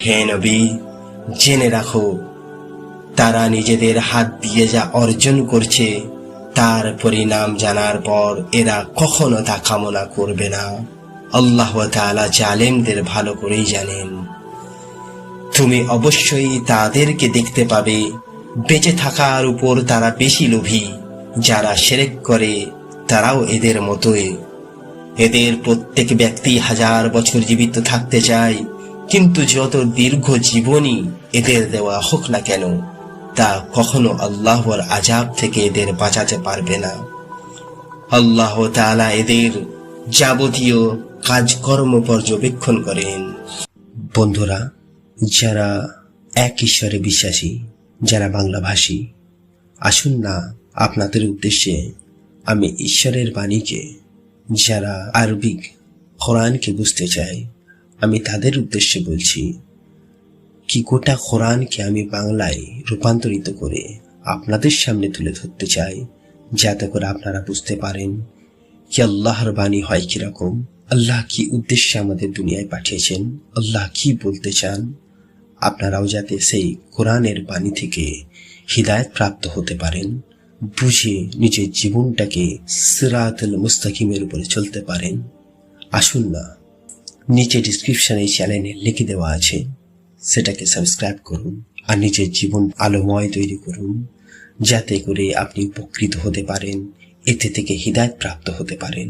হে নবী, জেনে রাখো, তারা নিজেদের হাত দিয়ে যা অর্জন করছে তার পরিণাম জানার পর এরা কখনো তা কামনা করবে না। আল্লাহ তাআলা জালেমদের ভালো করেই জানেন। তুমি অবশ্যই তাদেরকে দেখতে পাবে বেঁচে থাকার উপর তারা বেশি লোভী। যারা শিরক করে তারাও এদের মতোই। এদের প্রত্যেক ব্যক্তি 1000 বছর জীবিত থাকতে চায়, কিন্তু যত দীর্ঘ জীবনই এদের দেওয়া হোক না কেন, তা কখনো আল্লাহর আযাব থেকে এদের বাঁচাতে পারবে না। আল্লাহ তাআলা এদের যাবতীয় কাজকর্ম পর্যবেক্ষণ করেন। বন্ধুরা, যারা এক ঈশ্বরে বিশ্বাসী, যারা বাংলাভাষী, আসুন না আপনাদের উদ্দেশ্যে আমি ঈশ্বরের বাণীকে, যারা আরবিক কোরআনকে বুঝতে চায়, আমি তাদের উদ্দেশ্যে বলছি কি গোটা কোরআনকে আমি বাংলায় রূপান্তরিত করে আপনাদের সামনে তুলে ধরতে চাই, যাতে করে আপনারা বুঝতে পারেন কি আল্লাহর বাণী হয় কিরকম, আল্লাহ কি উদ্দেশ্যে আমাদের দুনিয়ায় পাঠিয়েছেন, আল্লাহ কি বলতে চান। আপনারাও যাতে সেই কোরআনের বাণী থেকে হিদায়াত প্রাপ্ত হতে পারেন, বুঝে নিজের জীবনটাকে সিরাতুল মুস্তাকিমের উপরে চলতে পারেন। আসুন না, নিচে ডিসক্রিপশনে চ্যানেলে লিখে দেওয়া আছে, সেটাকে সাবস্ক্রাইব করুন আর নিজের জীবন আলোময় তৈরি করুন, যাতে করে আপনি উপকৃত হতে পারেন, এতে থেকে হিদায়াত প্রাপ্ত হতে পারেন।